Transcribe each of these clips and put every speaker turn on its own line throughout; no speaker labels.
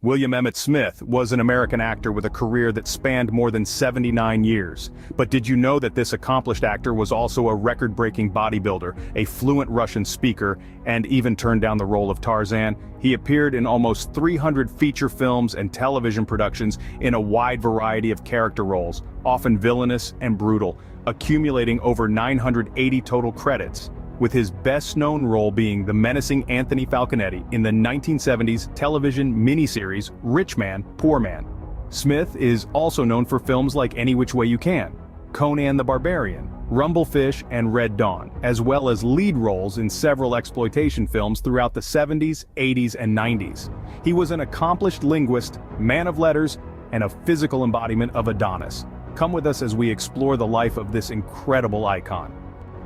William Emmett Smith was an American actor with a career that spanned more than 79 years. But did you know that this accomplished actor was also a record-breaking bodybuilder, a fluent Russian speaker, and even turned down the role of Tarzan? He appeared in almost 300 feature films and television productions in a wide variety of character roles, often villainous and brutal, accumulating over 980 total credits, with his best-known role being the menacing Anthony Falconetti in the 1970s television miniseries Rich Man, Poor Man. Smith is also known for films like Any Which Way You Can, Conan the Barbarian, Rumblefish, and Red Dawn, as well as lead roles in several exploitation films throughout the 70s, 80s, and 90s. He was an accomplished linguist, man of letters, and a physical embodiment of Adonis. Come with us as we explore the life of this incredible icon.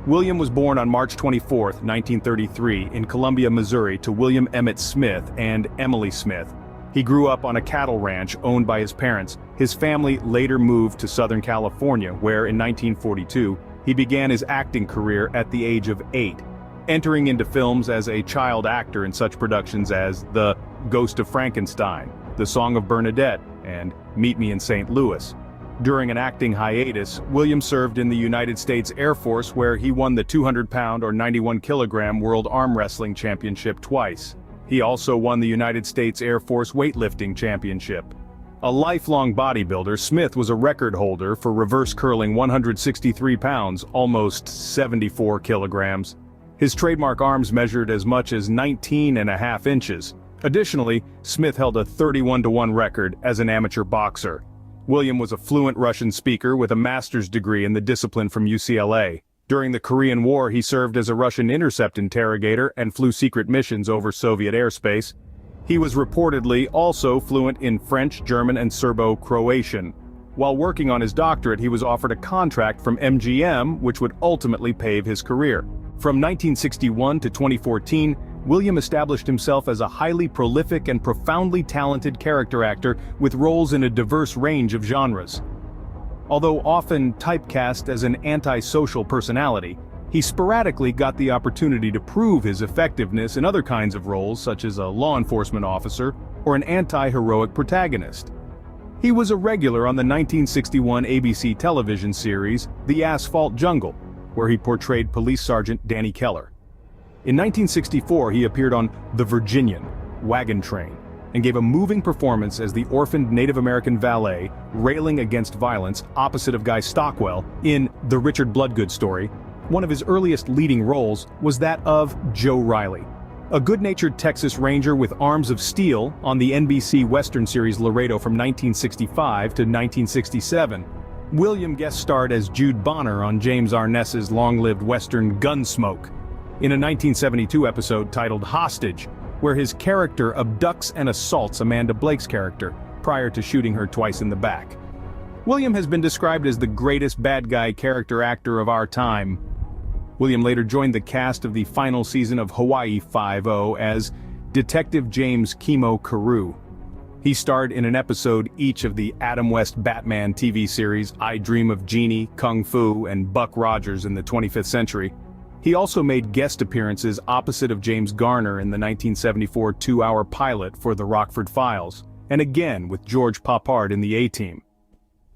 William was born on March 24, 1933, in Columbia, Missouri, to William Emmett Smith and Emily Smith. He grew up on a cattle ranch owned by his parents. His family later moved to Southern California, where in 1942, he began his acting career at the age of 8, entering into films as a child actor in such productions as The Ghost of Frankenstein, The Song of Bernadette, and Meet Me in St. Louis. During an acting hiatus, William served in the United States Air Force, where he won the 200-pound or 91-kilogram World Arm Wrestling Championship twice. He also won the United States Air Force Weightlifting Championship. A lifelong bodybuilder, Smith was a record holder for reverse curling 163 pounds, almost 74 kilograms. His trademark arms measured as much as 19.5 inches. Additionally, Smith held a 31-to-1 record as an amateur boxer. William was a fluent Russian speaker with a master's degree in the discipline from UCLA. During the Korean War, he served as a Russian intercept interrogator and flew secret missions over Soviet airspace. He was reportedly also fluent in French, German, and Serbo-Croatian. While working on his doctorate, he was offered a contract from MGM, which would ultimately pave his career. From 1961 to 2014, William established himself as a highly prolific and profoundly talented character actor with roles in a diverse range of genres. Although often typecast as an antisocial personality, he sporadically got the opportunity to prove his effectiveness in other kinds of roles, such as a law enforcement officer or an anti-heroic protagonist. He was a regular on the 1961 ABC television series The Asphalt Jungle, where he portrayed Police Sergeant Danny Keller. In 1964, he appeared on The Virginian, Wagon Train, and gave a moving performance as the orphaned Native American valet railing against violence opposite of Guy Stockwell in The Richard Bloodgood Story. One of his earliest leading roles was that of Joe Riley, a good-natured Texas Ranger with arms of steel on the NBC Western series Laredo from 1965 to 1967. William guest starred as Jude Bonner on James Arness's long-lived Western Gunsmoke, in a 1972 episode titled Hostage, where his character abducts and assaults Amanda Blake's character, prior to shooting her twice in the back. William has been described as the greatest bad guy character actor of our time. William later joined the cast of the final season of Hawaii Five-0 as Detective James Chemo Carew. He starred in an episode each of the Adam West Batman TV series I Dream of Jeannie, Kung Fu, and Buck Rogers in the 25th Century. He also made guest appearances opposite of James Garner in the 1974 two-hour pilot for The Rockford Files, and again with George Papard in the A-Team.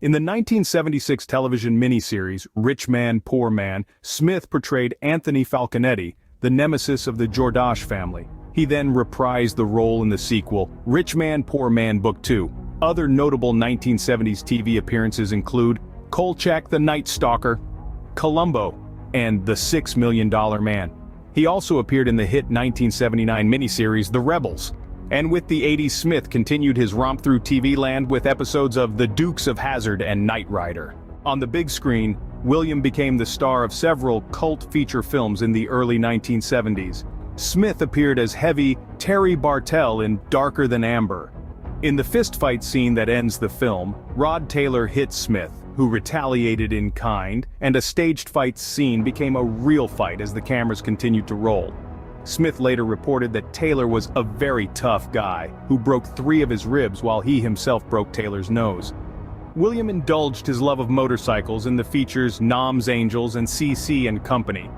In the 1976 television miniseries Rich Man, Poor Man, Smith portrayed Anthony Falconetti, the nemesis of the Jordache family. He then reprised the role in the sequel, Rich Man, Poor Man Book 2. Other notable 1970s TV appearances include Kolchak the Night Stalker, Columbo, and The $6 Million Man. He also appeared in the hit 1979 miniseries The Rebels. And with the 80s, Smith continued his romp through TV land with episodes of The Dukes of Hazzard and Knight Rider. On the big screen, William became the star of several cult feature films in the early 1970s. Smith appeared as heavy Terry Bartell in Darker Than Amber. In the fistfight scene that ends the film, Rod Taylor hits Smith, who retaliated in kind, and a staged fight scene became a real fight as the cameras continued to roll. Smith later reported that Taylor was a very tough guy, who broke 3 of his ribs while he himself broke Taylor's nose. William indulged his love of motorcycles in the features Nom's Angels and CC and Company.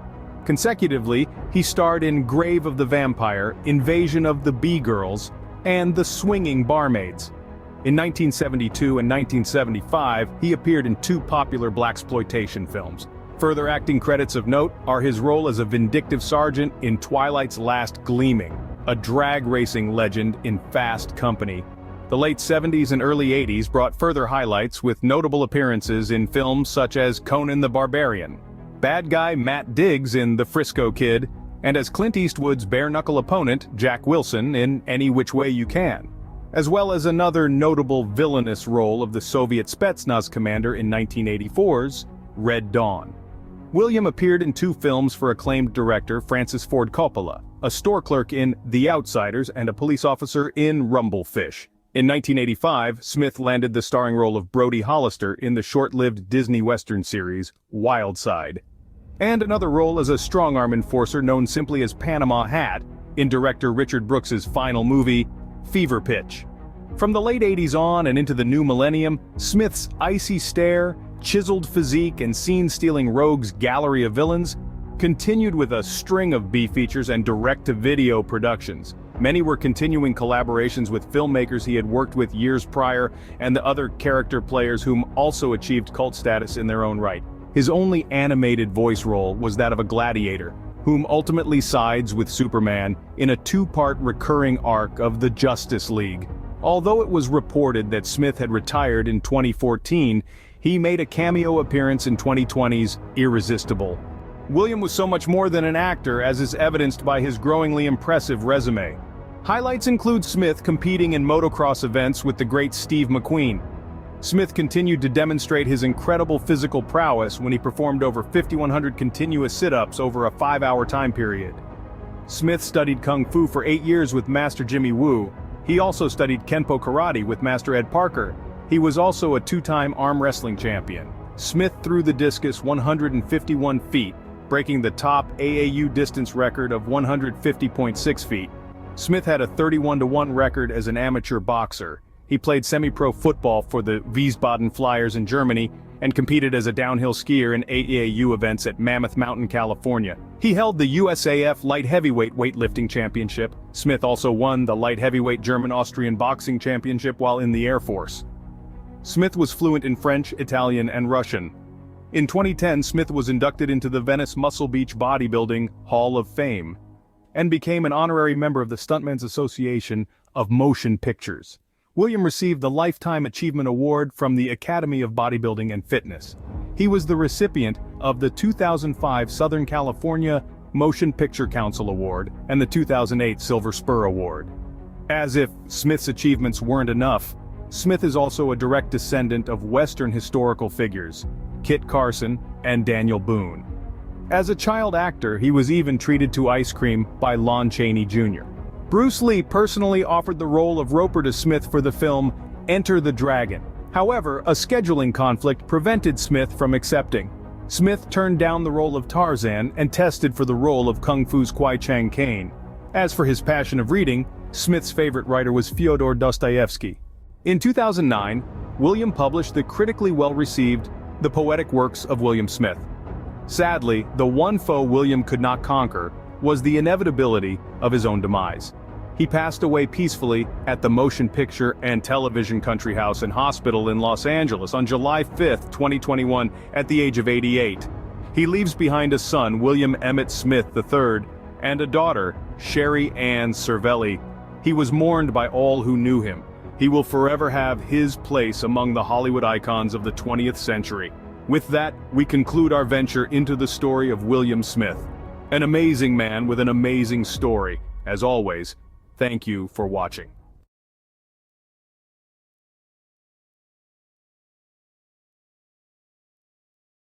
Consecutively, he starred in Grave of the Vampire, Invasion of the Bee Girls, and the swinging barmaids. In 1972 and 1975, he appeared in two popular blaxploitation films. Further acting credits of note are his role as a vindictive sergeant in Twilight's Last Gleaming, a drag racing legend in Fast Company. The late 70s and early 80s brought further highlights with notable appearances in films such as Conan the Barbarian, bad guy Matt Diggs in The Frisco Kid, and as Clint Eastwood's bare-knuckle opponent, Jack Wilson, in Any Which Way You Can, as well as another notable villainous role of the Soviet Spetsnaz commander in 1984's Red Dawn. William appeared in two films for acclaimed director Francis Ford Coppola, a store clerk in The Outsiders and a police officer in Rumblefish. In 1985, Smith landed the starring role of Brody Hollister in the short-lived Disney Western series Wild Side, and another role as a strong-arm enforcer known simply as Panama Hat in director Richard Brooks's final movie, Fever Pitch. From the late 80s on and into the new millennium, Smith's icy stare, chiseled physique, and scene-stealing rogues gallery of villains continued with a string of B-features and direct-to-video productions. Many were continuing collaborations with filmmakers he had worked with years prior and the other character players whom also achieved cult status in their own right. His only animated voice role was that of a gladiator, whom ultimately sides with Superman in a two-part recurring arc of the Justice League. Although it was reported that Smith had retired in 2014, he made a cameo appearance in 2020's Irresistible. William was so much more than an actor, as is evidenced by his growingly impressive resume. Highlights include Smith competing in motocross events with the great Steve McQueen. Smith continued to demonstrate his incredible physical prowess when he performed over 5,100 continuous sit-ups over a 5-hour time period. Smith studied Kung Fu for 8 years with Master Jimmy Woo. He also studied Kenpo Karate with Master Ed Parker. He was also a 2-time arm wrestling champion. Smith threw the discus 151 feet, breaking the top AAU distance record of 150.6 feet. Smith had a 31-1 record as an amateur boxer. He played semi-pro football for the Wiesbaden Flyers in Germany and competed as a downhill skier in AAU events at Mammoth Mountain, California. He held the USAF light heavyweight weightlifting championship. Smith also won the light heavyweight German-Austrian boxing championship while in the Air Force. Smith was fluent in French, Italian, and Russian. In 2010, Smith was inducted into the Venice Muscle Beach Bodybuilding Hall of Fame and became an honorary member of the Stuntmen's Association of Motion Pictures. William received the Lifetime Achievement Award from the Academy of Bodybuilding and Fitness. He was the recipient of the 2005 Southern California Motion Picture Council Award and the 2008 Silver Spur Award. As if Smith's achievements weren't enough, Smith is also a direct descendant of Western historical figures, Kit Carson and Daniel Boone. As a child actor, he was even treated to ice cream by Lon Chaney Jr. Bruce Lee personally offered the role of Roper to Smith for the film Enter the Dragon. However, a scheduling conflict prevented Smith from accepting. Smith turned down the role of Tarzan and tested for the role of Kung Fu's Kwai Chang Caine. As for his passion of reading, Smith's favorite writer was Fyodor Dostoevsky. In 2009, William published the critically well-received The Poetic Works of William Smith. Sadly, the one foe William could not conquer was the inevitability of his own demise. He passed away peacefully at the Motion Picture and Television Country House and Hospital in Los Angeles on July 5, 2021, at the age of 88. He leaves behind a son, William Emmett Smith III, and a daughter, Sherry Ann Cervelli. He was mourned by all who knew him. He will forever have his place among the Hollywood icons of the 20th century. With that, we conclude our venture into the story of William Smith. An amazing man with an amazing story. As always, thank you for watching.